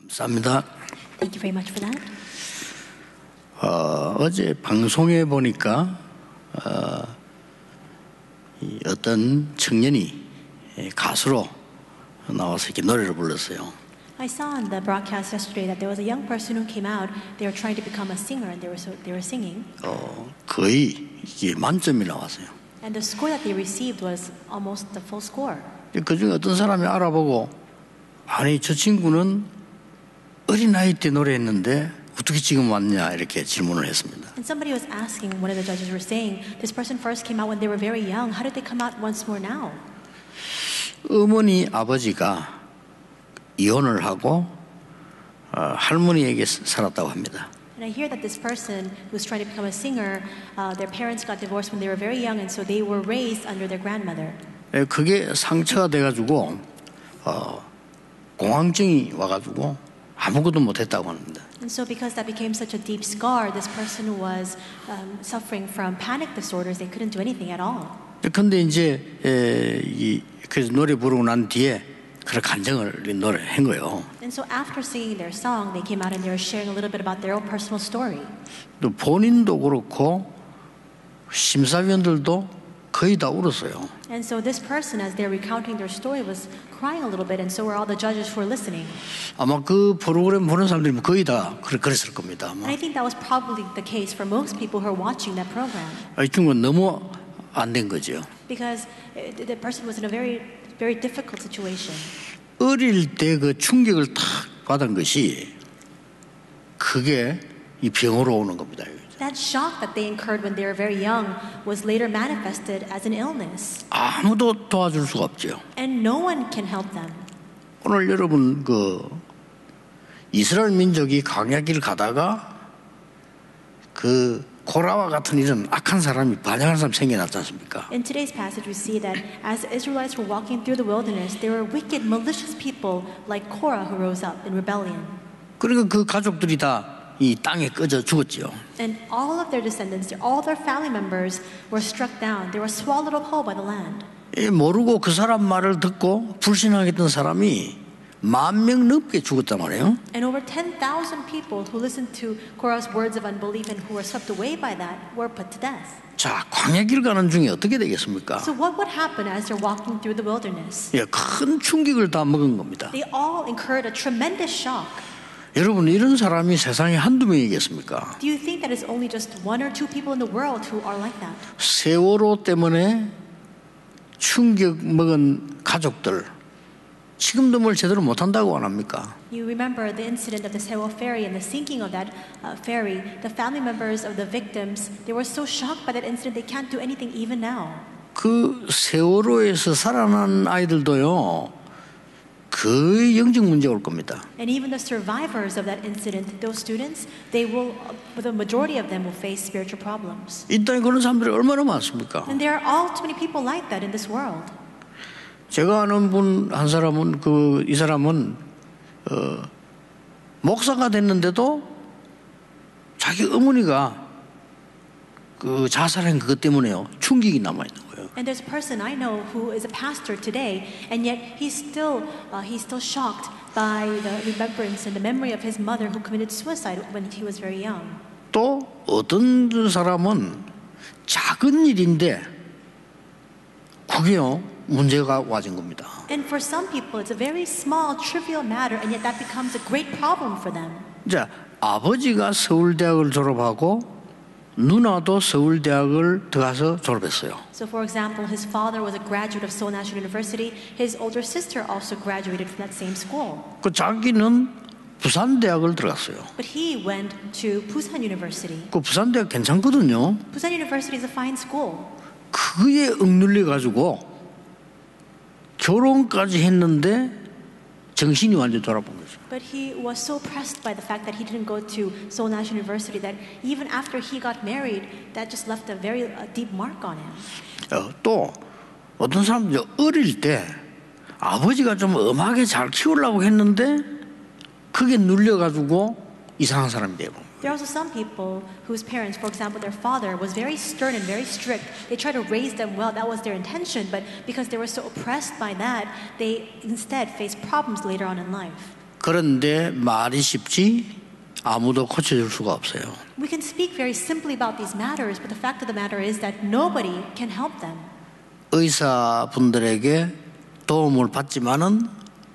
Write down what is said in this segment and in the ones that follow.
감사합니다. Thank you very much for that. 어제 방송에 보니까 어떤 청년이 가수로 나와서 이렇게 노래를 불렀어요. I saw on the broadcast yesterday that there was a young person who came out. They were trying to become a singer, and they were singing. 거의 이게 만점이 나왔어요. And the score that they received was almost the full score. 그 중에 어떤 사람이 알아보고 아니 저 친구는 어린 나이 때 노래했는데 어떻게 지금 왔냐 이렇게 질문을 했습니다. And somebody was asking, one of the judges were saying, this person first came out when they were very young. How did they come out once more now? 어머니 아버지가 이혼을 하고 할머니에게 살았다고 합니다. And I hear that this person who was trying to become a singer, their parents got divorced when they were very young, and so they were raised under their grandmother. 그게 상처가 돼가지고 공황증이 와가지고 아무것도 못했다고 합니다. And so because that became such a deep scar, this person was suffering from panic disorders. They couldn't do anything at all. 근데 이제 그래서 노래 부르고 난 뒤에 그런 간증을 노래한 거예요. And so after singing their song, they came out and they were sharing a little bit about their own personal story. 또 본인도 그렇고 심사위원들도 거의 다 울었어요. And so this person, as they're recounting their story, was crying a little bit, and so were all the judges who were listening. 아마 그 프로그램 보는 사람들이 거의 다 그랬을 겁니다. And I think that was probably the case for most people who are watching that program. 이 친구는 너무 안 된 거죠. Because the person was in a very, very difficult situation. 어릴 때 그 충격을 탁 받은 것이 그게 이 병으로 오는 겁니다. That shock that they incurred when they were very young was later manifested as an illness. 아무도 도와줄 수가 없죠. And no one can help them. 오늘 여러분 그 이스라엘 민족이 광야길 가다가 그 고라와 같은 이런 악한 사람이 반역한 사람 생겨났지 않습니까? In today's passage, we see that as the Israelites were walking through the wilderness, there were wicked, malicious people like Korah who rose up in rebellion. 그러니까 그 가족들이 다 이 땅에 꺼져 죽었죠. And all of their descendants, all their family members were struck down. They were swallowed up whole by the land. 모르고 그 사람 말을 듣고 불신하겠던 사람이 10,000명 넘게 죽었단 말이에요. And over 10,000 people who listened to Korah's words of unbelief and who were swept away by that were put to death. 자, 광야길 가는 중에 어떻게 되겠습니까? So what would happen as they're walking through the wilderness? 큰 충격을 다 먹은 겁니다. They all incurred a tremendous shock. 여러분 이런 사람이 세상에 한두 명이겠습니까? Do you think that it's only just one or two people in the world who are like that? 세월호 때문에 충격 먹은 가족들 지금도 뭘 제대로 못한다고 안 합니까? You remember the incident of the Sewol ferry and the sinking of that ferry. The family members of the victims, they were so shocked by that incident they can't do anything even now. 그 세월호에서 살아난 아이들도요. 거의 영적 문제가 올 겁니다. And even the survivors of that incident, those students, the majority of them will face spiritual problems. 이 땅에 그런 사람들이 얼마나 많습니까? And there are all too many people like that in this world. 제가 아는 분 한 사람은 이 사람은 목사가 됐는데도 자기 어머니가 그 자살한 그것 때문에요 충격이 남아 있는 거예요. And there's a person I know who is a pastor today, and yet he's still shocked by the remembrance and the memory of his mother who committed suicide when he was very young. 또 어떤 사람은 작은 일인데 그게요 문제가 와진 겁니다. And for some people, it's a very small, trivial matter, and yet that becomes a great problem for them. 자, 아버지가 서울대학을 졸업하고 누나도 서울대학을 들어가서 졸업했어요. So, for example, his father was a graduate of Seoul National University. His older sister also graduated from that same school. 그 자기는 부산대학을 들어갔어요. But he went to Busan University. 그 부산대학 괜찮거든요. Busan University is a fine school. 그에 억눌려 가지고 결혼까지 했는데 정신이 완전 돌아본 거죠. But he was so pressed by the fact that he didn't go to Seoul National University that even after he got married, that just left a very deep mark on him. 또 어떤 사람들 어릴 때 아버지가 좀 엄하게 잘 키우려고 했는데 그게 눌려가지고 이상한 사람이 되고. There are also some people whose parents, for example, their father was very stern and very strict. They tried to raise them well, that was their intention, but because they were so oppressed by that, they instead faced problems later on in life. 그런데 말이 쉽지 아무도 고쳐줄 수가 없어요. We can speak very simply about these matters, but the fact of the matter is that nobody can help them. 의사분들에게 도움을 받지만은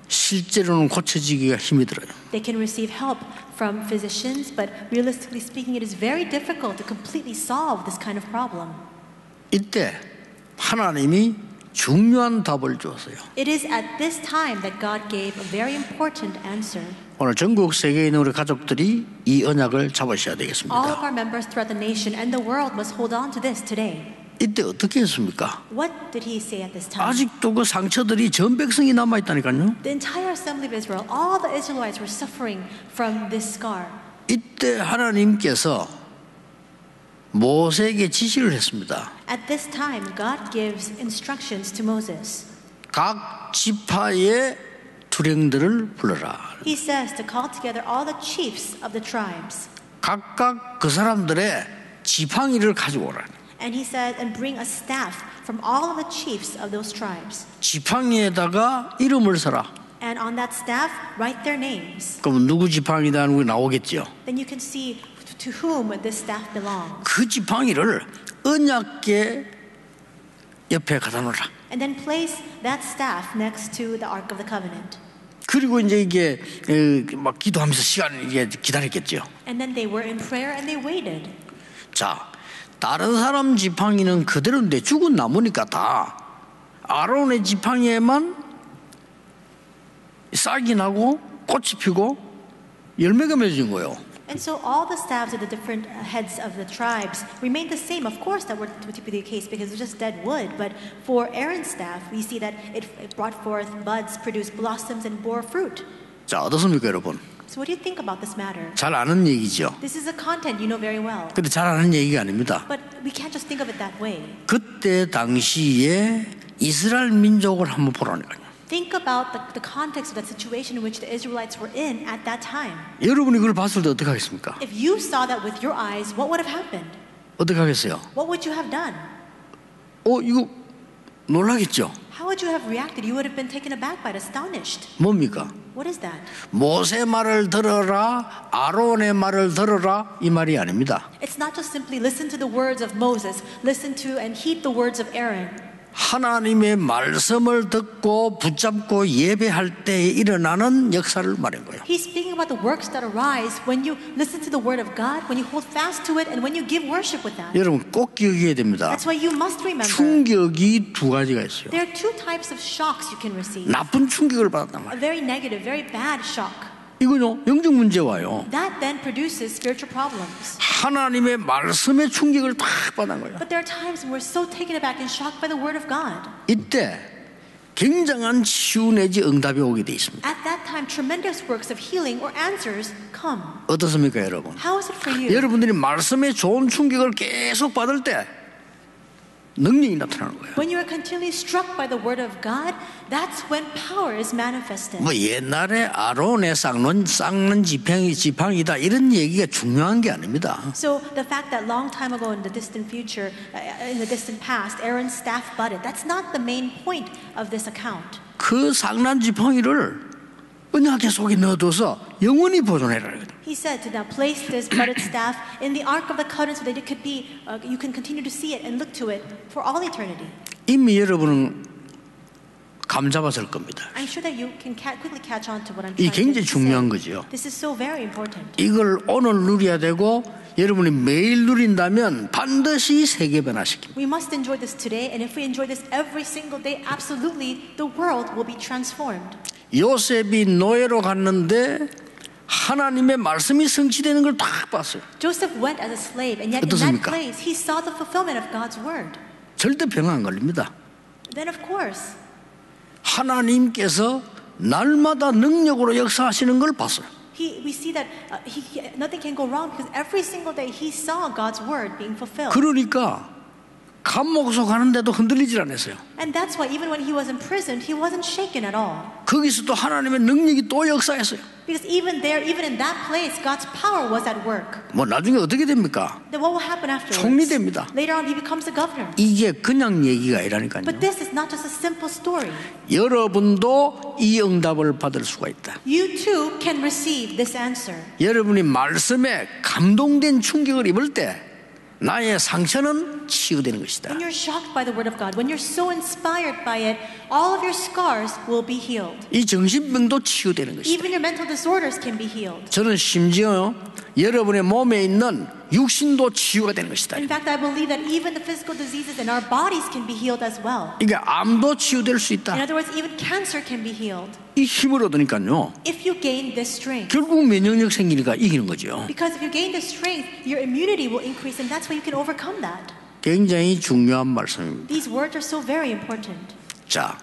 실제로는 고쳐지기가 힘이 들어요. They can receive help from physicians, but realistically speaking, it is very difficult to completely solve this kind of problem. 이때 하나님이 중요한 답을 주었어요. It is at this time that God gave a very important answer. 오늘 전국 세계에 있는 우리 가족들이 이 언약을 잡으셔야 All of 되겠습니다. our members throughout the nation and the world must hold on to this today. 이때 어떻게 했습니까? What did he say at this time? 아직도 그 상처들이 전 백성이 남아있다니까요. The entire assembly of Israel, all the Israelites were suffering from this scar. 이때 하나님께서 모세에게 지시를 했습니다. At this time, God gives instructions to Moses. 각 지파의 두령들을 불러라. He says to call together all the chiefs of the tribes. 각각 그 사람들의 지팡이를 가지고 오라. And he said, and bring a staff from all of the chiefs of those tribes. 지팡이에다가 이름을 써라. And on that staff, write their names. 그럼 누구 지팡이다는 게 나오겠죠. Then you can see to whom this staff belongs. 그 지팡이를 언약궤 옆에 갖다 놓으라. And then place that staff next to the Ark of the Covenant. 그리고 이제 이게 막 기도하면서 시간을 이게 기다렸겠죠. And then they were in prayer and they waited. 자, 다른 사람 지팡이는 그대로인데 죽은 나무니까 다 아론의 지팡이에만 싹이 나고 꽃이 피고 열매가 맺어진 거예요. And so all the staffs of the different heads of the tribes remained the same. Of course, that would be the case because it's just dead wood. But for Aaron's staff, we see that it brought forth buds, produced blossoms, and bore fruit. 자, 어떻습니까, 여러분? So what do you think about this matter? 잘 아는 얘기죠. This is a content you know very well. 근데 잘 아는 얘기가 아닙니다. But we can't just think of it that way. 그때 당시에 이스라엘 민족을 한번 보라니까요. Think about the context of that situation in which the Israelites were in at that time. 여러분이 그걸 봤을 때 어떻게 하겠습니까? If you saw that with your eyes, what would have happened? 어떻게 하겠어요? What would you have done? 이거 놀라겠죠? How would you have reacted? You would have been taken aback by it, astonished. 뭡니까? What is that? 모세 말을 들어라, 아론의 말을 들어라 이 말이 아닙니다. It's not just simply listen to the words of Moses, listen to and heed the words of Aaron. 하나님의 말씀을 듣고 붙잡고 예배할 때에 일어나는 역사를 말한 거예요. He's speaking about the works that arise when you listen to the word of God, when you hold fast to it, and when you give worship with that. 여러분 꼭 기억해야 됩니다. That's why you must remember. 충격이 두 가지가 있어요. There are two types of shocks you can receive. 나쁜 충격을 받았단 말이에요. A very negative, very bad shock. 이거요, 영적 문제 와요. That then produces spiritual problems. 하나님의 말씀의 충격을 딱 받은 거예요. But there are times when we're so taken aback and shocked by the word of God. 이때 굉장한 치유 내지 응답이 오게 돼 있습니다. At that time, tremendous works of healing or answers come. 어떻습니까, 여러분? How is it for you? 여러분들이 말씀의 좋은 충격을 계속 받을 때 능력이 나타나는 거예요. When you are continually struck by the word of God, that's when power is manifested. 뭐 옛날에 아론의 쌍는 지팡이다 이런 얘기가 중요한 게 아닙니다. So the fact that long time ago in the distant future, in the distant past, Aaron's staff budded, that's not the main point of this account. 그 쌍난 지팡이를 언약궤 속에 넣어둬서 영원히 보존해라. He said to now place this budded staff in the Ark of the Covenant so that it could be, you can continue to see it and look to it for all eternity. 이미 여러분은 감 잡았을 겁니다. I'm sure that you can quickly catch on to what I'm 이 trying to 굉장히 중요한 say. 거죠. This is so very important. 이걸 오늘 누려야 되고 여러분이 매일 누린다면 반드시 세계 변화시킵니다. We must enjoy this today, and if we enjoy this every single day, absolutely the world will be transformed. 요셉이 노예로 갔는데 하나님의 말씀이 성취되는 걸 딱 봤어요. Joseph went as a slave, and yet in that 어떻습니까? place he saw the fulfillment of God's word. 절대 병 안 걸립니다. Then of course, 하나님께서 날마다 능력으로 역사하시는 걸 봤어요. we see that nothing can go wrong because every single day he saw God's word being fulfilled. 그러니까 감옥소 가는데도 흔들리질 않았어요. And that's why even when he was imprisoned, he wasn't shaken at all. 거기서 또 하나님의 능력이 또 역사했어요. Because even there, even in that place, God's power was at work. 뭐 나중에 어떻게 됩니까? Then what will happen afterwards? 총리됩니다. Later on, he becomes a governor. 이게 그냥 얘기가 아니라니까요. But this is not just a simple story. 여러분도 이 응답을 받을 수가 있다. You too can receive this answer. 여러분이 말씀에 감동된 충격을 입을 때 나의 상처는 치유되는 것이다. When you're shocked by the word of God, when you're so inspired by it, all of your scars will be healed. 이 정신병도 치유되는 것이다. Even your mental disorders can be healed. 저는 심지어 여러분의 몸에 있는 육신도 치유가 되는 것이다. In fact, I believe that even the physical diseases in our bodies can be healed as well. 이게 암도 치유될 수 있다. In other words, even cancer can be healed. 이 힘을 얻으니까요. If you gain this strength. 결국 면역력 생기니까 이기는 거죠. Because if you gain this strength, your immunity will increase, and that's why you can overcome that. 굉장히 중요한 말씀입니다. These words are so very important. 자,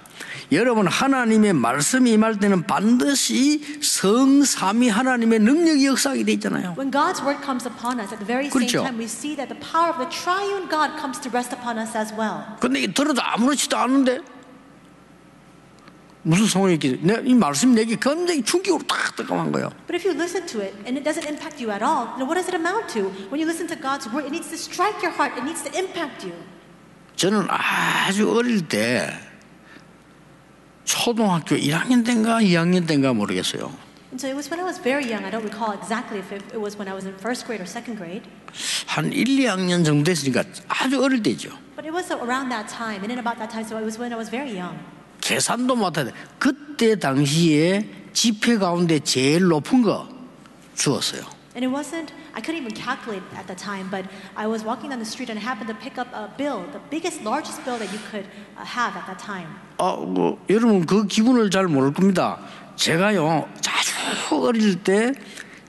여러분 하나님의 말씀이 임할 때는 반드시 성삼위 하나님의 능력이 역사하게 돼 있잖아요. When God's word comes upon us, at the very same 그렇죠. time, we see that the power of the triune God comes to rest upon us as well. 근데 이게 들어도 아무렇지도 않은데 무슨 상황이 있겠어요? 이 말씀 내게 굉장히 충격으로 딱 들어간 거예요. But if you listen to it and it doesn't impact you at all, then what does it amount to? When you listen to God's word, it needs to strike your heart. It needs to impact you. 저는 아주 어릴 때 초등학교 1학년 때인가 2학년 때인가 모르겠어요. And so it was when I was very young. I don't recall exactly if it was when I was in first grade or second grade. 한 1, 2학년 정도 됐으니까 아주 어릴 때죠. But it was around that time, in and about that time, so it was when I was very young. 계산도 못해야 돼. 그때 당시에 지폐 가운데 제일 높은 거 주었어요. And it wasn't, I couldn't even calculate at the time, but I was walking down the street and I happened to pick up a bill, the biggest, largest bill that you could have at that time. 여러분 그 기분을 잘 모를 겁니다. 제가요 아주 어릴 때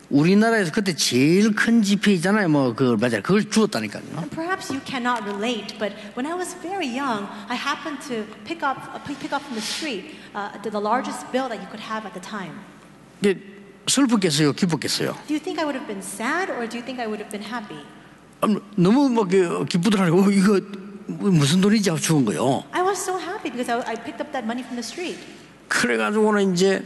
우리나라에서 그때 제일 큰 지폐 있잖아요. 뭐 그 맞아요. 그걸 주었다니까요. And perhaps you cannot relate, but when I was very young, I happened to pick up from the street the largest bill that you could have at the time. 이게 슬펐겠어요, 기뻤겠어요. Do you think I would have been sad, or do you think I would have been happy? 너무 막 기쁘더라고요. 이거 무슨 돈이지 하고 주은 거요. I was so happy because I picked up that money from the street. 그래가지고는 이제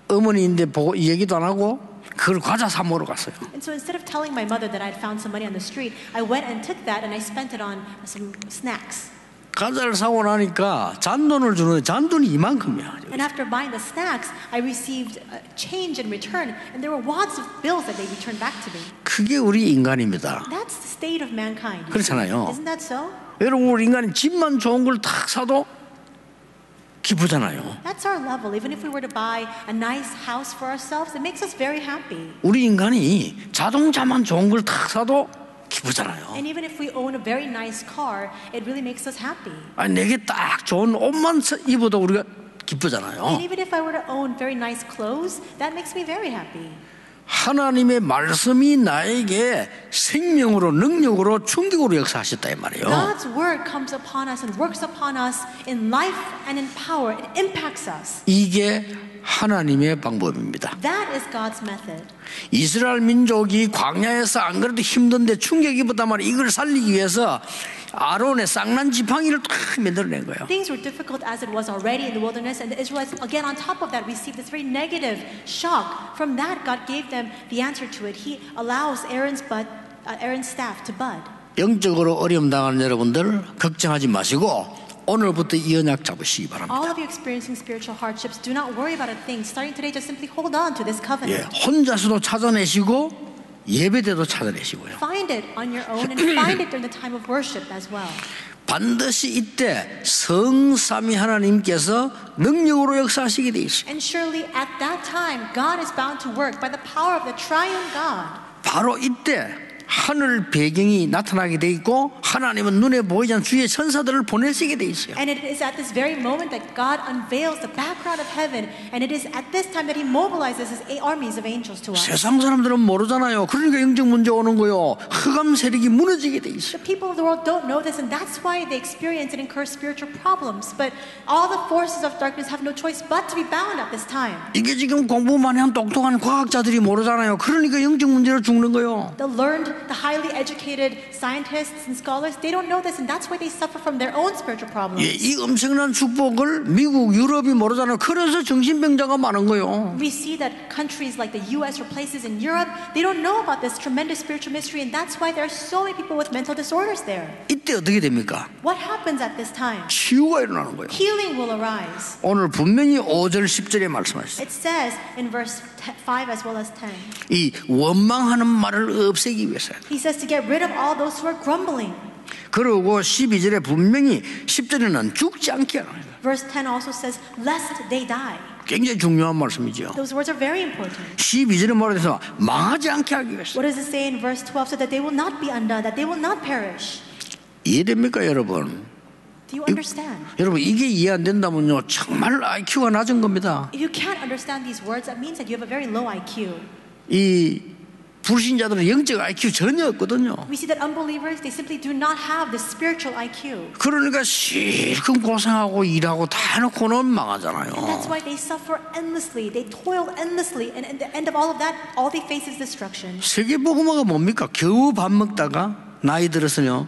어머니인데 보고 이 얘기도 안 하고 그걸 과자 사 먹으러 갔어요. And so instead of telling my mother that I had found some money on the street, I went and took that and I spent it on some snacks. 과자를 사고 나니까 잔돈을 주는데 잔돈이 이만큼이야. And after buying the snacks, I received change in return, and there were wads of bills that they returned back to me. 그게 우리 인간입니다. That's the state of mankind. 그렇잖아요. Isn't that so? 여러분 우리 인간이 집만 좋은 걸 딱 사도 기쁘잖아요. That's our level. Even if we were to buy a nice house for ourselves, it makes us very happy. 우리 인간이 자동차만 좋은 걸 딱 사도 기쁘잖아요. And even if we own a very nice car, it really makes us happy. 아니 내게 딱 좋은 옷만 입어도 우리가 기쁘잖아요. And even if I were to own very nice clothes, that makes me very happy. 하나님의 말씀이 나에게 생명으로 능력으로 충격으로 역사하셨다 이 말이에요. God's word comes upon us and works upon us in life and in power. It impacts us. 이게 하나님의 방법입니다. That is God's method. 이스라엘 민족이 광야에서 안 그래도 힘든데 충격이 입었단 말이에요. 이걸 살리기 위해서 아론의 쌍난 지팡이를 딱 만들어낸 거예요. Things were difficult as it was already in the wilderness, and the Israelites, again, on top of that, received this very negative shock. From that, God gave them the answer to it. He allows Aaron's staff to bud. 영적으로 어려움 당하는 여러분들 걱정하지 마시고 오늘부터 이 언약 잡으시기 바랍니다. All of you experiencing spiritual hardships, do not worry about a thing. Starting today, just simply hold on to this covenant. 혼자서도 찾아내시고 예배 때도 찾아내시고요. Find it on your own and find it during the time of worship as well. 반드시 이때 성삼위 하나님께서 능력으로 역사하시게 돼 있어요. And surely at that time, God is bound to work by the power of the triune God. 바로 이때 하늘 배경이 나타나게 돼 있고 하나님은 눈에 보이지 않는 주의 천사들을 보내시게 돼 있어요. And it is at this very moment that God unveils the background of heaven, and it is at this time that He mobilizes His armies of angels to us. 세상 사람들은 모르잖아요. 그러니까 영적 문제 오는 거요. 흑암 세력이 무너지게 돼 있어요. The people of the world don't know this, and that's why they experience and incur spiritual problems. But all the forces of darkness have no choice but to be bound at this time. 이게 지금 공부 많이 한 똑똑한 과학자들이 모르잖아요. 그러니까 영적 문제로 죽는 거요. The highly educated scientists and scholars scholars, they don't know this, and that's why they suffer from their own spiritual problems. 예, 이 엄청난 축복을 미국, 유럽이 모르잖아요. 그래서 정신병자가 많은 거예요. We see that countries like the U.S. or places in Europe, they don't know about this tremendous spiritual mystery, and that's why there are so many people with mental disorders there. 이때 어떻게 됩니까? What happens at this time? 치유가 일어나는 거예요. Healing will arise. 오늘 분명히 5절 10절에 말씀하셨어요. It says in verse 5 as well as 10. 이 원망하는 말을 없애기 위해서요. He says to get rid of all those who are grumbling. 그리고 12절에 분명히 10절에는 죽지 않게 하는 거예요. Verse 10 also says, lest they die. 굉장히 중요한 말씀이죠. Those words are very important. 12절에 말해서 망하지 않게 하기 위해서. What does it say in verse 12? So that they will not be undone, that they will not perish. 이해됩니까 여러분? Do you understand? 여러분 이게 이해 안 된다면요 정말 IQ가 낮은 겁니다. If you can't understand these words, that means that you have a very low IQ. 이 불신자들은 영적 IQ 전혀 없거든요. We see that unbelievers, they simply do not have the spiritual IQ. 그러니까 실컷 고생하고 일하고 다 해놓고는 망하잖아요. And that's why they suffer endlessly. They toil endlessly. And at the end of all of that, all they face is destruction. 세계복음화가 뭡니까? 겨우 밥 먹다가 나이 들어서요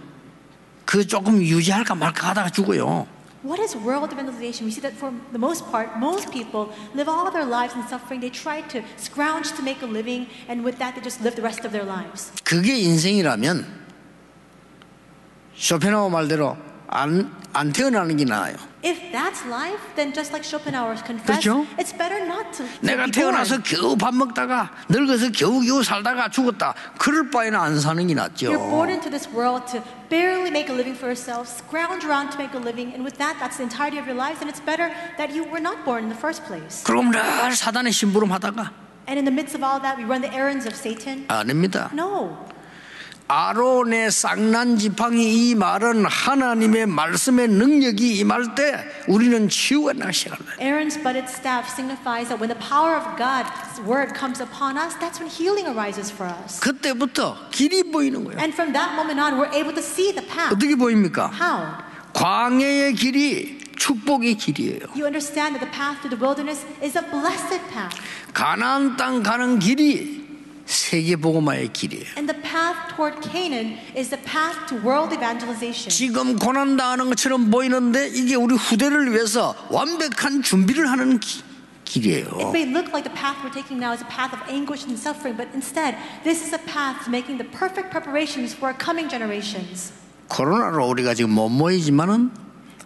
그 조금 유지할까 말까 하다가 죽어요. What is world evangelization? We see that for the most part, most people live all their lives in suffering. They try to scrounge to make a living, and with that, they just live the rest of their lives. 그게 인생이라면 쇼펜하우 말대로 안 태어나는 게 나아요. If that's life, then just like Schopenhauer confessed, 그렇죠? it's better not to 내가 be 태어나서 born. 겨우 밥 먹다가 늙어서 겨우겨우 살다가 죽었다. 그럴 바에는 안 사는 게 낫죠. You're born into this world to barely make a living for yourself, scrounge around to make a living, and with that, that's the entirety of your lives, and it's better that you were not born in the first place. 그럼 늘 사단의 심부름하다가 And in the midst of all that, we run the errands of Satan? 아닙니다. No. 아론의 쌍난 지팡이 이 말은 하나님의 말씀의 능력이 임할 때 우리는 치유가 나기 시작합니다. Aaron's budded staff signifies that when the power of God's word comes upon us, that's when healing arises for us. 그때부터 길이 보이는 거예요. And from that moment on, we're able to see the path. 어떻게 보입니까? How? 광야의 길이 축복의 길이에요. You understand that the path through the wilderness is a blessed path. 가나안 땅 가는 길이 세계복음화의 길이에요. And the path toward Canaan is the path to world evangelization. 지금 고난당하는 것처럼 보이는데 이게 우리 후대를 위해서 완벽한 준비를 하는 길이에요. It may look like the path we're taking now is a path of anguish and suffering, but instead, this is a path to making the perfect preparations for our coming generations. 코로나로 우리가 지금 못 모이지만은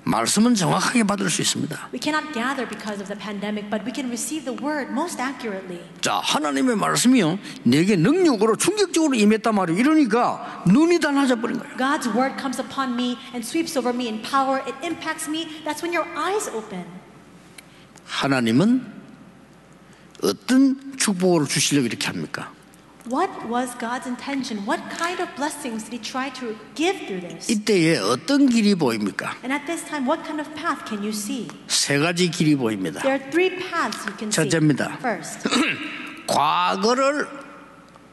말씀은 정확하게 받을 수 있습니다. We cannot gather because of the pandemic, but we can receive the word most accurately. 자, 하나님의 말씀이요 내게 능력으로 충격적으로 임했단 말이에요. 이러니까 눈이 달라져 버린 거예요. God's word comes upon me and sweeps over me in power. It impacts me. That's when your eyes open. 하나님은 어떤 축복을 주시려고 이렇게 합니까? What was God's intention? What kind of blessings did He try to give through this? 이때에 어떤 길이 보입니까? And at this time, what kind of path can you see? 세 가지 길이 보입니다. There are three paths you can see. 첫째입니다. First, 과거를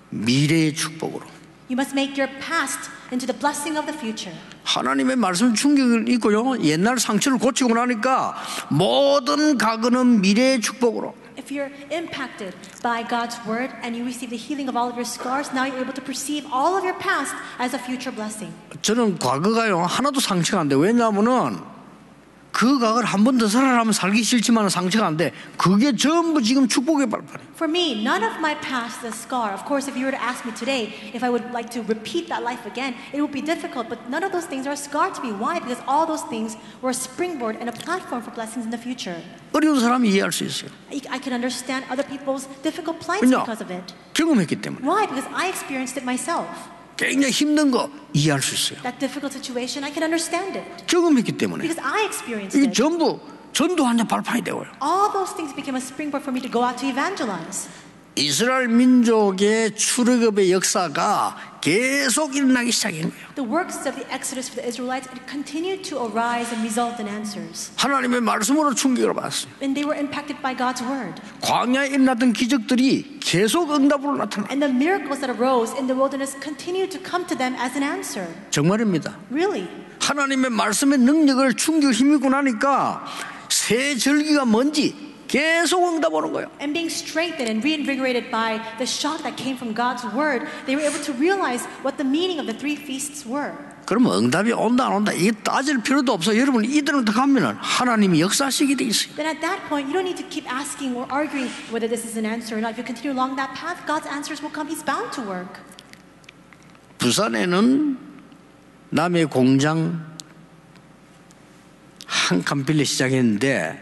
미래의 축복으로. you must make your past into the blessing of the future. 하나님의 말씀 충격을 있고요. 옛날 상처를 고치고 나니까 모든 과거는 미래의 축복으로. If you're impacted by God's word and you receive the healing of all of your scars, now you're able to perceive all of your past as a future blessing. 저는 과거가요 하나도 상처가 안 돼요. 왜냐하면은 그 과거를 한 번 더 살아가면 살기 싫지만 상처가 안 돼. 그게 전부 지금 축복의 발판이에요. For me, none of my past is a scar. Of course, if you were to ask me today if I would like to repeat that life again, it would be difficult. But none of those things are a scar to me. Why? Because all those things were a springboard and a platform for blessings in the future. 어려운 사람이 이해할 수 있어요. I can understand other people's difficult plights 왜냐? because of it. 경험했기 때문에. Why? Because I experienced it myself. 굉장히 힘든 거 이해할 수 있어요. That difficult situation, I can understand it. 경험했기 때문에. Because I experienced 이게 it. 전부 전도하는 발판이 되고요. All those things became a springboard for me to go out to evangelize. 이스라엘 민족의 출애굽의 역사가 계속 일어나기 시작한 거예요. The works of the Exodus for the Israelites continued to arise and result in answers. 하나님의 말씀으로 충격을 받았어요. And they were impacted by God's word. 광야에 일어났던 기적들이 계속 응답으로 나타나. And the miracles that arose in the wilderness continued to come to them as an answer. 정말입니다. Really? 하나님의 말씀의 능력을 충격 힘입고 나니까 새 절기가 뭔지 계속 응답 오는 거예요. And being strengthened and reinvigorated by the shock that came from God's word, they were able to realize what the meaning of the three feasts were. 그러면 응답이 온다 안 온다 이게 따질 필요도 없어. 여러분 이대로 가면은 하나님이 역사하시게 돼 있어요. Then at that point, you don't need to keep asking or arguing whether this is an answer or not. If you continue along that path, God's answers will come. He's bound to work. 부산에는 남의 공장 한 칸 빌려 시작했는데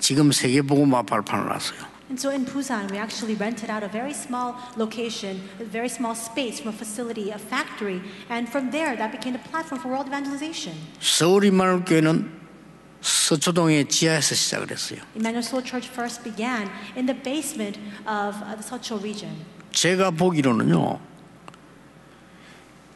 지금 세계보고마 발판을 놨어요. And so in Busan, we actually rented out a very small location, a very small space from a facility, a factory. And from there, that became the platform for world evangelization. 서울 임마누엘교회는 서초동의 지하에서 시작을 했어요. Emmanuel Seoul Church first began in the basement of the Seocho region. 제가 보기로는요,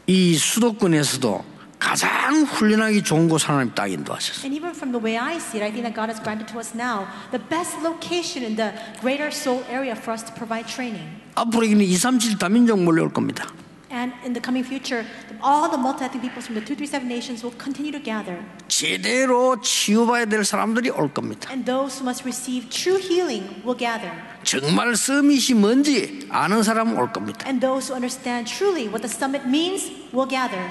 이 수도권에서도 가장 훈련하기 좋은 곳 하나님 딱 인도하셨어요. And even from the way I see it, I think that God has granted to us now the best location in the greater Seoul area for us to provide training. 앞으로 이는 237 다민족 몰려올 겁니다. And in the coming future, all the multi-ethnic peoples from the 237 nations will continue to gather. 제대로 치유받아야 될 사람들이 올 겁니다. And those who must receive true healing will gather. 정말 서밋이 뭔지 아는 사람은 올 겁니다. And those who understand truly what the summit means will gather.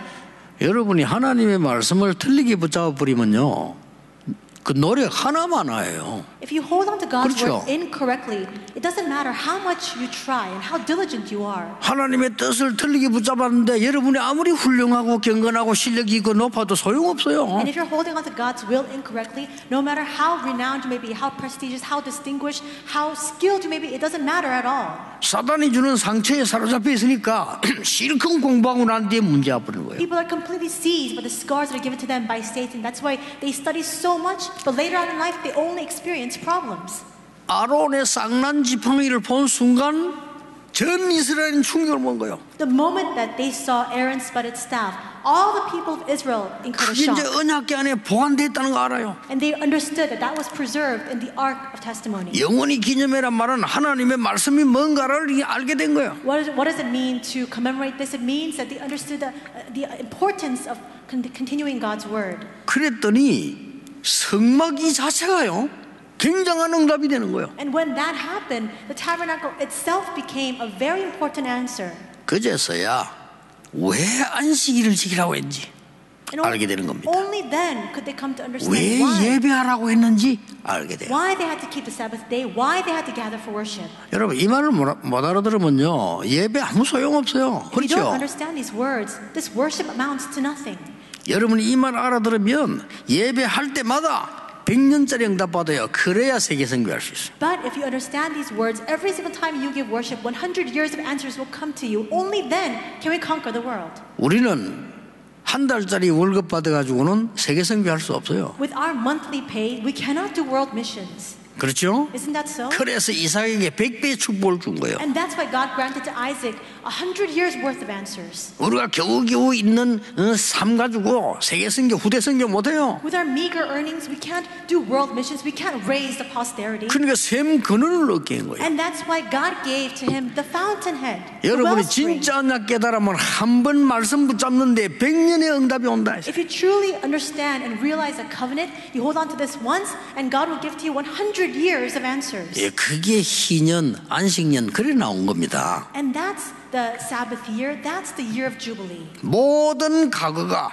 여러분이 하나님의 말씀을 틀리게 붙잡아 버리면요, 그 노력 하나만 와요. If you hold on to God's 그렇죠. word incorrectly, it doesn't matter how much you try and how diligent you are. 하나님의 뜻을 틀리게 붙잡았는데 여러분이 아무리 훌륭하고 경건하고 실력이 있고 높아도 소용없어요. And if you're holding on to God's will incorrectly, no matter how renowned you may be, how prestigious, how distinguished, how skilled you may be, it doesn't matter at all. 사단이 주는 상처에 사로잡혀 있으니까 실컷 공부하고 난 뒤에 문제 와버리는 거예요. People are completely seized by the scars that are given to them by Satan. That's why they study so much, but later on in life, they only experience problems. 아론의 쌍난 지팡이를 본 순간 전 이스라엘은 충격을 먹은 거예요. The moment that they saw Aaron's budded staff, all the people of Israel incurred a 그게 이제 shock. 언약궤 안에 보관됐다는 거 알아요. And they understood that that was preserved in the Ark of Testimony. 영원히 기념해란 말은 하나님의 말씀이 뭔가를 알게 된 거예요. What does it mean to commemorate this? It means that they understood the importance of continuing God's word. 그랬더니 성막 이 자체가요, 굉장한 응답이 되는 거예요. And when that happened, the tabernacle itself became a very important answer. 그제서야 왜 안식일을 지키라고 했는지 And 알게 되는 겁니다. only then could they come to understand 왜 why. 예배하라고 했는지 알게 돼요. Why they had to keep the Sabbath day, why they had to gather for worship. 여러분 이 말을 못 알아들으면요, 예배 아무 소용없어요. If you don't 그렇죠? understand these words, this worship amounts to nothing. 여러분이 이 말 알아들으면 예배할 때마다 100년짜리 응답 받아요. 그래야 세계 선교할 수 있어요. But if you understand these words, every single time you give worship, 100 years of answers will come to you. Only then can we conquer the world. 우리는 한 달짜리 월급 받아가지고는 세계 선교할 수 없어요. With our monthly pay, we cannot do world missions. 그렇죠? Isn't that so? 그래서 이삭에게 100배의 축복을 준 거예요. And that's why God granted to Isaac 100 years worth of answers. 우리가 겨우겨우 있는 삶 가지고 세계 선교, 후대 선교 못해요. With our meager earnings, we can't do world missions. We can't raise the posterity. 그러니까 샘 근원을 얻게 한 거예요. And that's why God gave to him the fountainhead. The 여러분이 wellspring. 진짜 언약 깨달으면 한 번 말씀 붙잡는데 100년의 응답이 온다. If you truly understand and realize a covenant, you hold on to this once, and God will give to you 100 years of answers. 예, 그게 희년, 안식년 그래 나온 겁니다. And that's the Sabbath year. That's the year of Jubilee. 모든 과거가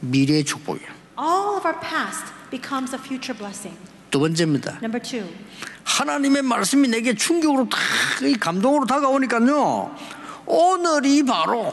미래의 축복이에요. All of our past becomes a future blessing. 두 번째입니다. Number 2. 하나님의 말씀이 내게 충격으로 다 감동으로 다가오니까요, 오늘이 바로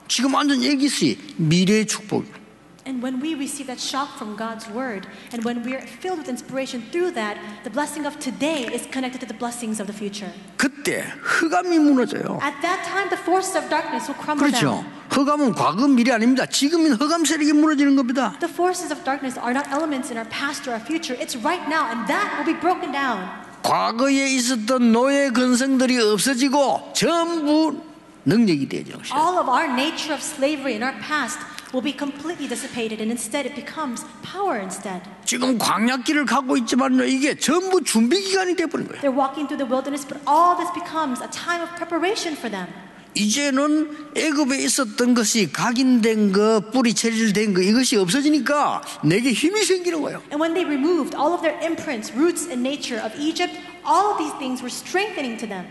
지금 완전 얘기시 미래의 축복이에요. And when we receive that shock from God's word, and when we're filled with inspiration through that, the blessing of today is connected to the blessings of the future. 그때 흑암이 무너져요. At that time, the forces of darkness will crumble 그렇죠. down. 흑암은 과거 미래 아닙니다. 지금은 흑암 세력이 무너지는 겁니다. The forces of darkness are not elements in our past or our future. It's right now, and that will be broken down. 과거에 있었던 노예 근성들이 없어지고 전부 능력이 되죠. All of our nature of slavery in our past will be completely dissipated, and instead it becomes power instead. 지금 광야길을 가고 있지만요, 이게 전부 준비 기간이 돼버린 거예요. They're walking through the wilderness, but all this becomes a time of preparation for them. 이제는 애굽에 있었던 것이 각인된 거, 뿌리 체질된 거 이것이 없어지니까 내게 힘이 생기는 거예요. And when they removed all of their imprints, roots, and nature of Egypt, all of these things were strengthening to them.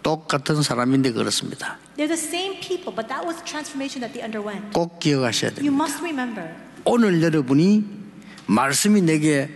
똑같은 사람인데 그렇습니다. They're the same people, but that was the transformation that they underwent. 꼭 기억하셔야 You 됩니다. must remember. 오늘 여러분이 말씀이 내게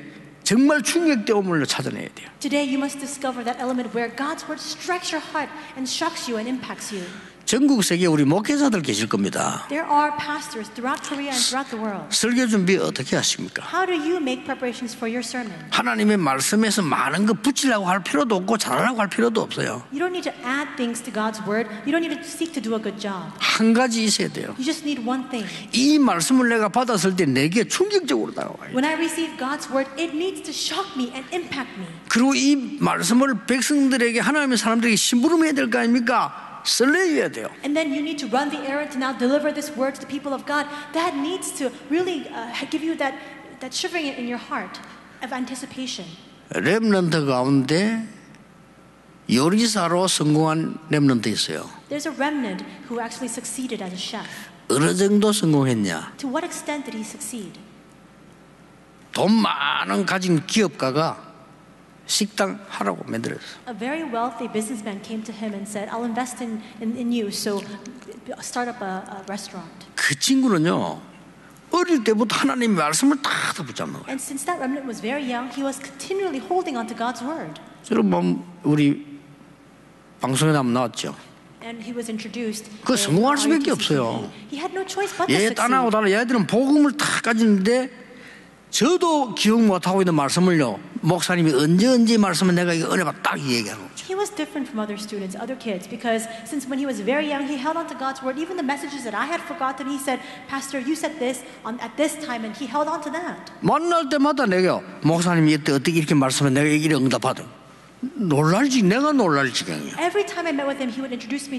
정말 충격되음을 찾아내야 돼요. Today you must discover that element where God's word strikes your heart and shocks you and impacts you. 전국 세계에 우리 목회자들 계실 겁니다. There are pastors throughout Korea and throughout the world. 설교 준비 어떻게 하십니까? How do you make preparations for your sermon? 하나님의 말씀에서 많은 거 붙이려고 할 필요도 없고 잘하려고 할 필요도 없어요. You don't need to add things to God's word. You don't need to seek to do a good job. 한 가지 있어야 돼요. You just need one thing. 이 말씀을 내가 받았을 때 내게 충격적으로 다가와요. When I receive God's word, it needs to shock me and impact me. 그리고 이 말씀을 백성들에게 하나님의 사람들에게 심부름해야 될 거 아닙니까? 설레야 돼요. And then you need to run the errand to now deliver this word to the people of God. That needs to really give you that shivering in your heart of anticipation. 렘넌트 가운데 요리사로 성공한 렘넌트 있어요. There's a remnant who actually succeeded as a chef. 어느 정도 성공했냐? To what extent did he succeed? 돈 많은 가진 기업가가 식당 하라고 만들었어. A very wealthy businessman came to him and said, "I'll invest in you, so start up a restaurant." 그 친구는요 어릴 때부터 하나님의 말씀을 다 붙잡는 거예요. And since that remnant was very young, he was continually holding on to God's word. 여러분 우리 방송에 한번 나왔죠. And he was introduced. 그 성공할 수밖에 RUTC. 없어요. He had no choice but to 얘 딸하고 succeed. 달라 얘들은 복음을 다 가지는데 저도 기억 못하고 있는 말씀을요 목사님이 언제 말씀을 내가 이거 은혜 받 딱 얘기하는 거죠. He was different from other students, other kids, because since when he was very young, he held on to God's word. Even the messages that I had forgotten, he said, "Pastor, you said this at this time," and he held on to that. 만날 때마다 내가 목사님이 이때 어떻게 이렇게 말씀해 내가 이렇게 응답하든 내가 놀랄 지경이야. Every time I met with him, he would introduce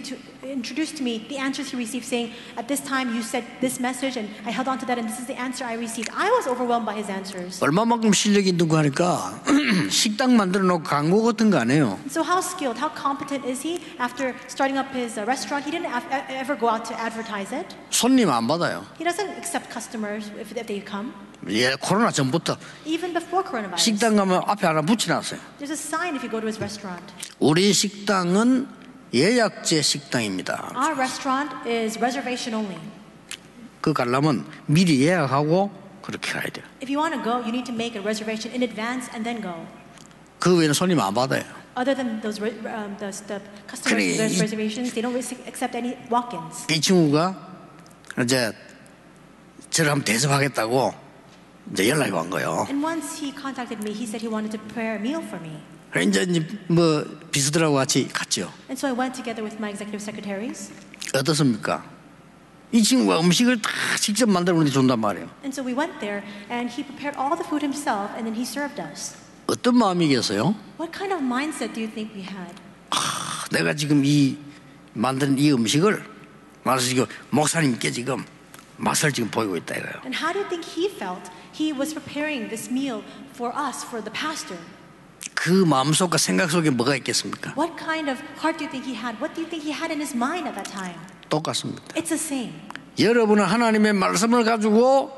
to me the answers he received, saying, "At this time, you said this message, and I held on to that, and this is the answer I received." I was overwhelmed by his answers. 얼마만큼 실력이 있는 거 하니까 식당 만들어 놓고 광고 같은 거 안 해요. So how skilled, how competent is he? After starting up his restaurant, he didn't ever go out to advertise it. 손님 안 받아요. He doesn't accept customers if they come. 예, 코로나 전부터 Even before coronavirus. 식당 가면 앞에 하나 붙여놨어요. There's a sign if you go to his restaurant. 우리 식당은 예약제 식당입니다. Our restaurant is reservation only. 그 가려면 미리 예약하고 그렇게 가야 돼요. If you want to go, you need to make a reservation in advance and then go. 그 외에는 손님 안 받아요. Other than those the customer 그래, reservations, they don't accept any walk-ins. 이 친구가 이제 저를 한번 대접하겠다고 이제 연락이 온 거예요. And once he contacted me, he said he wanted to prepare a meal for me. 그래 이제 뭐 비서들하고 같이 갔죠. And so I went together with my executive secretaries. 어떻습니까? 이 친구가 음식을 다 직접 만들어 우리한테 준단 말이에요. And so we went there, and he prepared all the food himself, and then he served us. 어떤 마음이겠어요? What kind of mindset do you think we had? 내가 지금 이 만든 이 음식을 말해서 지금 목사님께 지금 맛을 지금 보이고 있다 이거예요. And how do you think he felt? He was preparing this meal for us, for the pastor. 그 마음속과 생각 속에 뭐가 있겠습니까? What kind of heart do you think he had? What do you think he had in his mind at that time? 똑같습니다. It's the same. 여러분은 하나님의 말씀을 가지고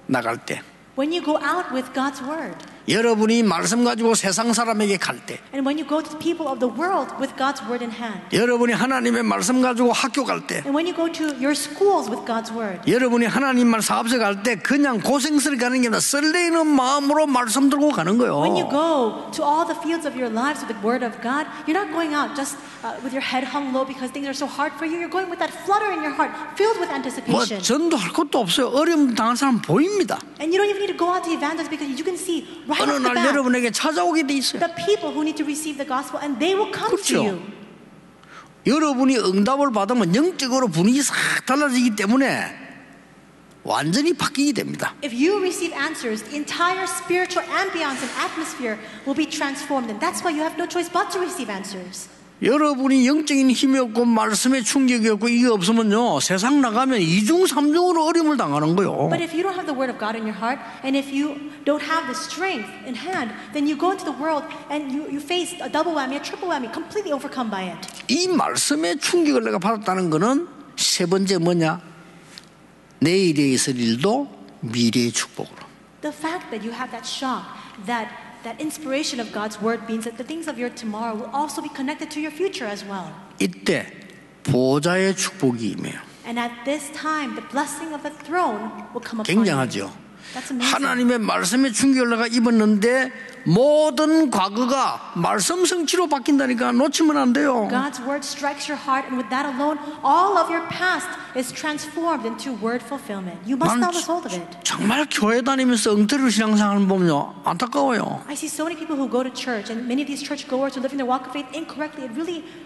나갈 때, When you go out with God's word, 여러분이 말씀 가지고 세상 사람에게 갈 때, and when you go to the people of the world with God's word in hand, 여러분이 하나님의 말씀 가지고 학교 갈 때, and when you go to your schools with God's word, 여러분이 하나님만 사업소 갈 때 그냥 고생스럽게 가는 게 아니라 설레이는 마음으로 말씀 들고 가는 거예요. when you go to all the fields of your lives with the word of God, you're not going out just with your head hung low because things are so hard for you. You're going with that flutter in your heart, filled with 뭐 anticipation. 전도할 것도 없어요. 어려움 당한 사람 보입니다. And you don't even need to go out to evangelize because you can see right 어느 off the 날 bat 여러분에게 찾아오게 돼 있어요. the people who need to receive the gospel, and they will come 그렇죠. to you. 여러분이 응답을 받으면 영적으로 분위기 싹 달라지기 때문에 완전히 바뀌게 됩니다. If you receive answers, the entire spiritual ambiance and atmosphere will be transformed, and that's why you have no choice but to receive answers. 여러분이 영적인 힘이 없고 말씀의 충격이 없고 이게 없으면요 세상 나가면 이중 삼중으로 어려움을 당하는 거예요. But if you don't have the word of God in your heart, and if you don't have the strength in hand, then you go into the world and you face a double whammy, a triple whammy, completely overcome by it. 이 말씀의 충격을 내가 받았다는 거는 세 번째 뭐냐? 내일에 있을 일도 미래의 축복으로. The fact that you have that shock, that that inspiration of God's word means that the things of your tomorrow will also be connected to your future as well. 이때 보좌의 축복이 임해요. And at this time, the blessing of the throne will come upon you. 굉장하죠. That's amazing. 하나님의 말씀에 충격을 내가 입었는데 모든 과거가 말씀 성취로 바뀐다니까 놓치면 안 돼요. God's word strikes your heart, and with that alone, all of your past is transformed into word fulfillment. You must not lose hold of it. 정말 교회 다니면서 엉터리로 신앙생활을 보면요 안타까워요. I see so many people who go to church, and many of these churchgoers who live in their walk of faith incorrectly.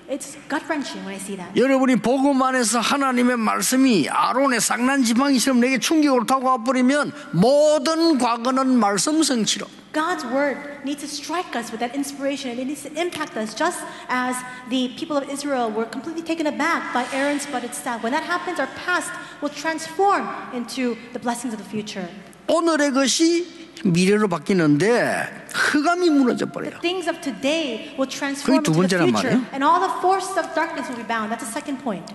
It's gut-wrenching when I see that. 여러분이 복음 안에서 하나님의 말씀이 아론의 쌍난 지팡이처럼 내게 충격으로 다가와 버리면 모든 과거는 말씀 성취로. God's word needs to strike us with that inspiration, and it needs to impact us just as the people of Israel were completely taken aback by Aaron's budded staff. When that happens, our past will transform into the blessings of the future. 오늘의 것이 미래로 바뀌는데 흑암이 무너져 버려요. The things of today will transform 그게 두 into the 번째란 future, 말이에요. and all the forces of darkness will be bound. That's the second point.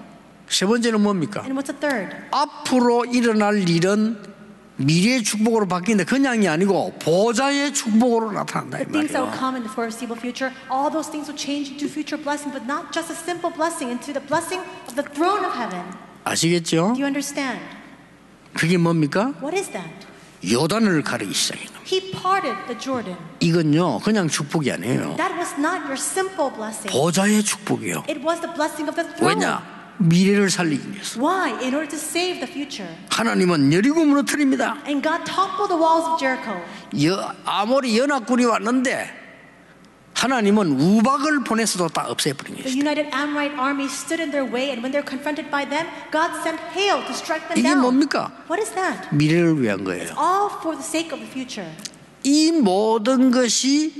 세 번째는 뭡니까? And what's the third? 앞으로 일어날 일은 미래의 축복으로 바뀌는데 그냥이 아니고 보좌의 축복으로 나타난다 이 The things that will 말이에요. come in the foreseeable future, all those things will change into future blessing, but not just a simple blessing, into the blessing of the throne of heaven. 아시겠죠? Do you understand? 그게 뭡니까? What is that? 요단을 가르기 시작한 겁니다. He parted the Jordan. 이건요 그냥 축복이 아니에요. That was not your simple blessing. 보좌의 축복이에요. It was the blessing of the throne. 왜냐? 미래를 살리기 위해서. Why? In order to save the future. 하나님은 여리고 무너뜨립니다. And God toppled the walls of Jericho. 아모리 연합군이 왔는데 하나님은 우박을 보내서도 다 없애버린 The 것이다. united Amorite army stood in their way, and when they're confronted by them, God sent hail to strike them 이게 down. 뭡니까? What is that? 미래를 위한 거예요. All for the sake of the future. 이 모든 것이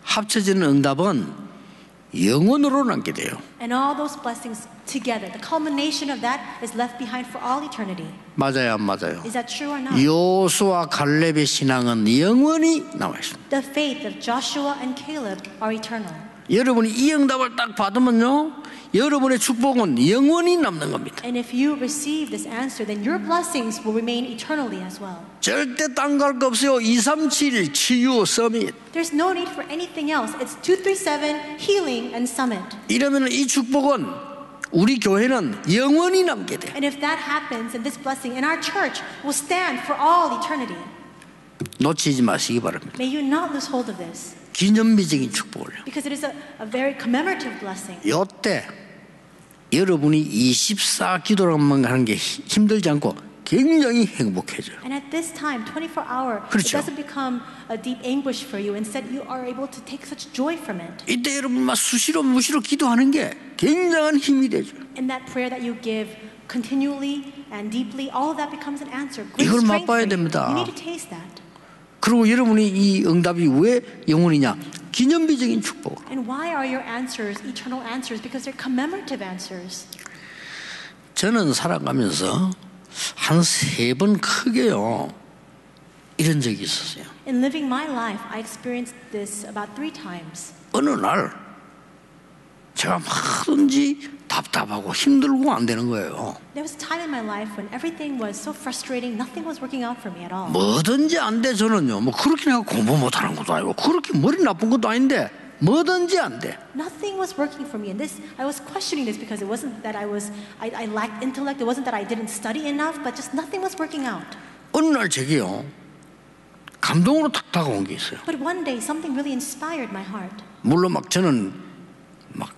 합쳐지는 응답은 영원으로 남게 돼요. And all those blessings together, the culmination of that is left behind for all eternity. 맞아요, 안 맞아요? Is that true or not? 요수와 갈렙의 신앙은 영원히 남아 있습니다. The faith of Joshua and Caleb are eternal. 여러분이 이 응답을 딱 받으면요, 여러분의 축복은 영원히 남는 겁니다. And if you receive this answer, then your blessings will remain eternally as well. 절대 딴 거 할 거 없어요. 237 치유 서밋. There's no need for anything else. It's 237 healing and summit. 이러면 이 축복은 우리 교회는 영원히 남게 돼. And if that happens, then this blessing in our church will stand for all eternity. 놓치지 마시기 바랍니다. May you not lose hold of this, 기념비적인 축복을요. because it is a very commemorative blessing. 요때 여러분이 24 기도로만 하는 게 힘들지 않고 굉장히 행복해져요. And at this time, 24-hour, 그렇죠. it doesn't become a deep anguish for you. Instead, you are able to take such joy from it. 이때 여러분 막 수시로 무시로 기도하는 게 굉장한 힘이 되죠. And that prayer that you give continually and deeply, all of that becomes an answer. Great 이걸 strength for 맛봐야 you. 됩니다. You need to taste that. 그리고 여러분이 이 응답이 왜 영원이냐? 기념비적인 축복. And why are your answers eternal answers? Because they're commemorative answers. 저는 살아가면서 한 3번 크게요 이런 적이 있었어요. In living my life, I experienced this about 3 times. 어느 날 제가 뭐든지 답답하고 힘들고 안 되는 거예요. There was a time in my life when everything was so frustrating, nothing was working out for me at all. 뭐든지 안 돼. 저는요 뭐 그렇게 내가 공부 못하는 것도 아니고 그렇게 머리 나쁜 것도 아닌데 뭐든지 안 돼. Nothing was working for me, and this I was questioning this because it wasn't that I lacked intellect. It wasn't that I didn't study enough, but just nothing was working out. 어느 날 제게요 감동으로 탁 다가온 게 있어요. But one day, something really inspired my heart. 물론 막 저는 막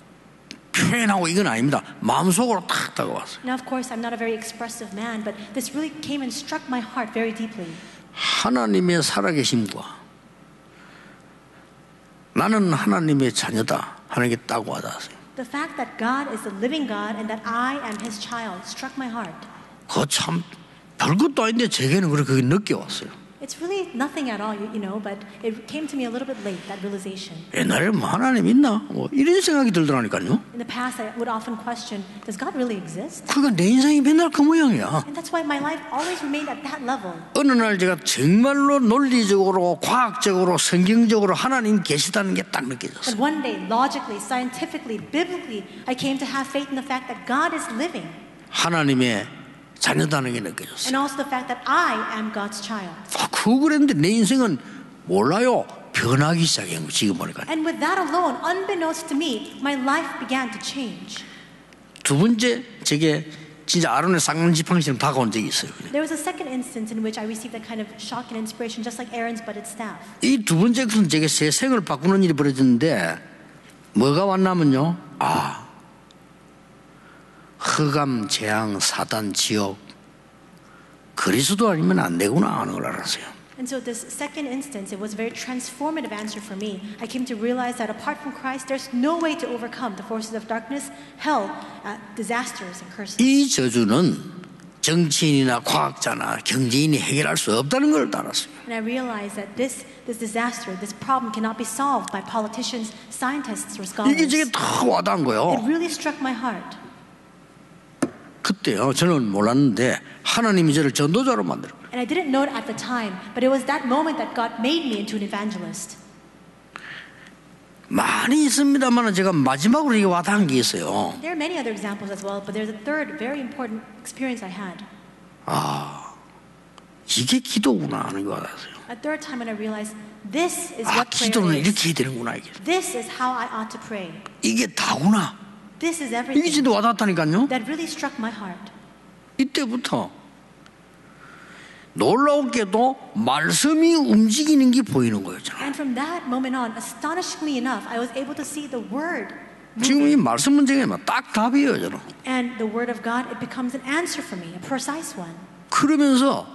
표현하고 이건 아닙니다. 마음속으로 탁 다가왔어요. Now, of course, I'm not a very expressive man, but this really came and struck my heart very deeply. 하나님의 살아계심과 나는 하나님의 자녀다 하는 게 딱 와닿았어요. The fact that God is the living God and that I am His child struck my heart. 그거 참 별것도 아닌데 제게는 그렇게 늦게 왔어요. It's really nothing at all, you know, but it came to me a little bit late, that realization. 옛날에 뭐 하나님 있나? 뭐 이런 생각이 들더라니까요. In the past, I would often question, does God really exist? 그러니까 내 인생이 맨날 그 모양이야. And that's why my life always remained at that level. 어느 날 제가 정말로 논리적으로 과학적으로 성경적으로 하나님 계시다는 게 딱 느껴졌어요. But one day, logically, scientifically, biblically, I came to have faith in the fact that God is living. 하나님의 자녀다는 게 느껴졌어요. And also the fact that I am God's child. 그거 그랬는데 내 인생은 몰라요. 변하기 시작한 거예요. 지금 보니까. And with that alone, unbeknownst to me, my life began to change. 두 번째, 제게 진짜 아론의 쌍난 지팡이처럼 다가온 적이 있어요. There was a second instance in which I received that kind of shock and inspiration, just like Aaron's budded staff. 이 두 번째 것은 제게 제 생을 바꾸는 일이 벌어졌는데 뭐가 왔냐면요. 흑암, 재앙, 사단, 지옥, 그리스도 아니면 안 되구나 하는 걸 알았어요. And so this second instance, it was a very transformative answer for me. I came to realize that apart from Christ, there's no way to overcome the forces of darkness, hell, disasters, and curses. 이 저주는 정치인이나 과학자나 경제인이 해결할 수 없다는 걸 알았어요. And I realized that this disaster, this problem cannot be solved by politicians, scientists, or scholars. 이게 제게 더 와닿은 It 거예요. really struck my heart. 그때요, 저는 몰랐는데 하나님이 저를 전도자로 만들어. And I didn't know it at the time, but it was that moment that God made me into an evangelist. 많이 있습니다만 제가 마지막으로 이게 와닿은 게 있어요. There are many other examples as well, but there's a third very important experience I had. 이게 기도구나 하는 거 알았어요. A third time when I realized this is what 기도는 prayer is. 이렇게 해야 되는구나 이게. This is how I ought to pray. 이게 다구나. This is 이게 everything. 진짜 와닿다니까요. That really struck my heart. 이때부터 놀라웠게도 말씀이 움직이는 게 보이는 거예요. 저는. And from that moment on, astonishingly enough, I was able to see the Word. 지금 이 말씀 문제가 딱 답이에요. 저는. And the Word of God, it becomes an answer for me, a precise one. 그러면서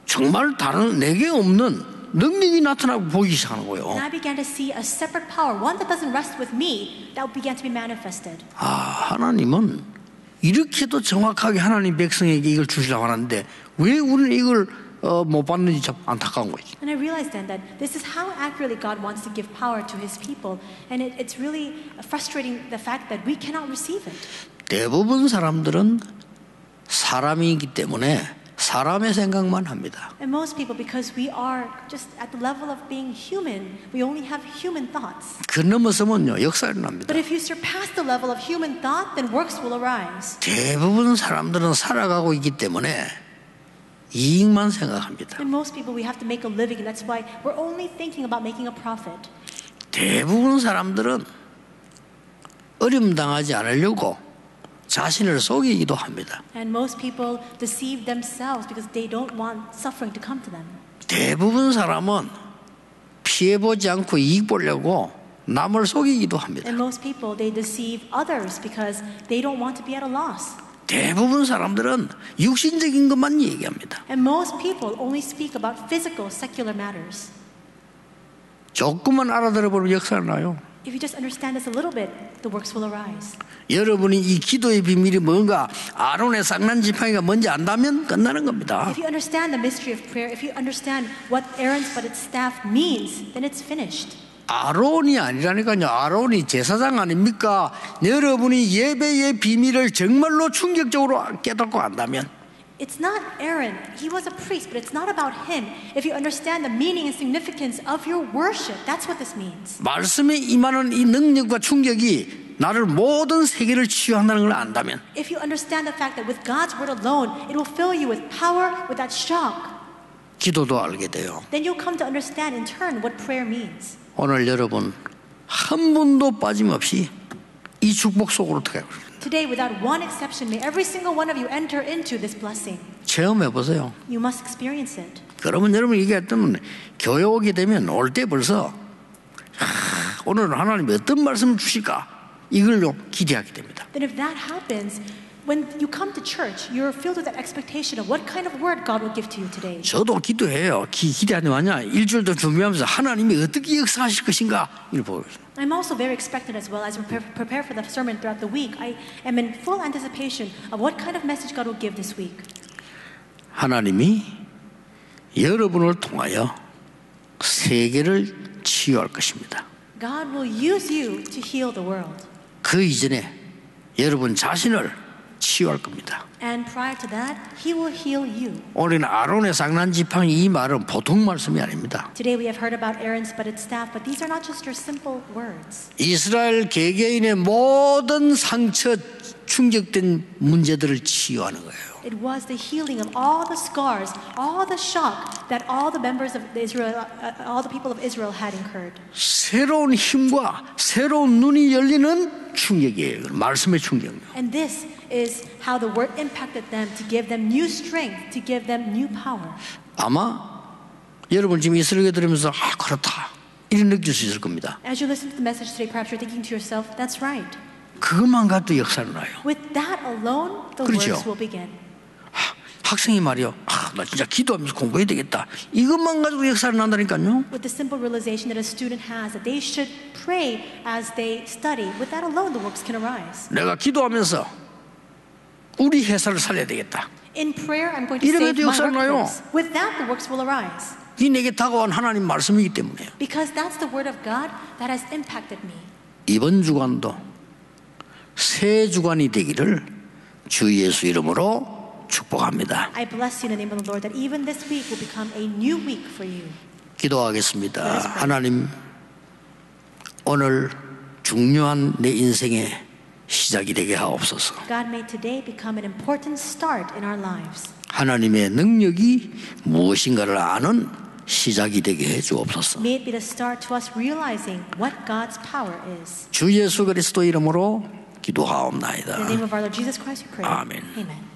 정말 다른 내게 없는 능력이 나타나고 보이기 시작하는 거예요. And I began to see a separate power, one that doesn't rest with me, that began to be manifested. 하나님은 이렇게도 정확하게 하나님 백성에게 이걸 주시려고 하는데 왜 우리는 이걸 못 받는지 참 안타까운 거지. And I realized then that this is how accurately God wants to give power to His people, and it's really frustrating the fact that we cannot receive it. 대부분 사람들은 사람이기 때문에 사람의 생각만 합니다. And most people, because we are just at the level of being human, we only have human thoughts. 그 넘어서면요 역사가 일어납니다. But if you surpass the level of human thought, then works will arise. 대부분 사람들은 살아가고 있기 때문에 이익만 생각합니다. And most people, we have to make a living, and that's why we're only thinking about making a profit. 대부분 사람들은 어려움 당하지 않으려고 자신을 속이기도 합니다. And most people deceive themselves because they don't want suffering to come to them. 대부분 사람은 피해보지 않고 이익 보려고 남을 속이기도 합니다. And most people, they deceive others because they don't want to be at a loss. 대부분 사람들은 육신적인 것만 얘기합니다. And most people only speak about physical, secular matters. 조금만 알아들어보면 역사가 나요. If you just understand this a little bit, the works will arise. 여러분이 이 기도의 비밀이 뭔가 아론의 쌍난 지팡이가 뭔지 안다면 끝나는 겁니다. If you understand the mystery of prayer, if you understand what Aaron's budded staff means, then it's finished. 아론이 아니라니까요. 아론이 제사장 아닙니까? 여러분이 예배의 비밀을 정말로 충격적으로 깨닫고 안다면 It's not Aaron. He was a priest, but it's not about him. If you understand the meaning and significance of your worship, that's what this means. 말씀에 임하는 이 능력과 충격이 나를 모든 세계를 치유한다는 걸 안다면 If you understand the fact that with God's word alone, it will fill you with power, with that shock, 기도도 알게 돼요. then you'll come to understand in turn what prayer means. 오늘 여러분 한 분도 빠짐없이 이 축복 속으로 들어가고 있습니다. Today, without one exception, may every single one of you enter into this blessing. 체험해 보세요. You must experience it. 그러면 여러분 이게 어떤 교회 오게 되면 올 때 벌써 오늘은 하나님이 어떤 말씀을 주실까 이걸로 기대하게 됩니다. Then if that happens, when you come to church, you're filled with that expectation of what kind of word God will give to you today. 저도 기도해요. 기대하지 마냐. 일주일도 준비하면서 하나님이 어떻게 역사하실 것인가 이걸 보고 있어요. I'm also very expectant as well as I prepare for the sermon throughout the week. I am in full anticipation of what kind of message God will give this week. 하나님이 여러분을 통하여 세계를 치유할 것입니다. God will use you to heal the world. 그 이전에 여러분 자신을 치유할 겁니다. And prior to that, He will heal you. 우리는 아론의 쌍난 지팡이 이 말은 보통 말씀이 아닙니다. Today we have heard about Aaron's budded staff, but these are not just your simple words. 이스라엘 개개인의 모든 상처, 충격된 문제들을 치유하는 거예요. It was the healing of all the scars, all the shock that all the members of Israel, all the people of Israel had incurred. 새로운 힘과 새로운 눈이 열리는 충격이에요. 말씀의 충격이요. And this is how the word impacted them to give them new strength, to give them new power. 아마 여러분 지금 이스라엘 들으면서 그렇다 이런 느낄 수 있을 겁니다. As you listen to the message today, perhaps you're thinking to yourself, that's right. 그것만 가도 역사를 나요. With that alone, the 그렇죠. works will begin. 학생이 말이요. 나 진짜 기도하면서 공부해야 되겠다. 이것만 가지고 역사를 난다니까요. With the simple realization that a student has that they should pray as they study, with that alone, the works can arise. 내가 기도하면서 우리 회사를 살려야 되겠다. In prayer, I'm going to 이러면 save my 역사를 나요. workplace. With that, the works will arise. 이 내게 다가온 하나님 말씀이기 때문에요. Because that's the word of God that has impacted me. 이번 주간도 새 주간이 되기를 주 예수 이름으로 축복합니다. I bless you in the name of the Lord that even this week will become a new week for you. 기도하겠습니다. 하나님, 오늘 중요한 내 인생의 시작이 되게 하옵소서. God made today become an important start in our lives. 하나님의 능력이 무엇인가를 아는 시작이 되게 해 주옵소서. May it be the start to us realizing what God's power is. 주 예수 그리스도 이름으로 기도하옵나이다. In the name of our Lord Jesus Christ we pray. 아멘. Amen.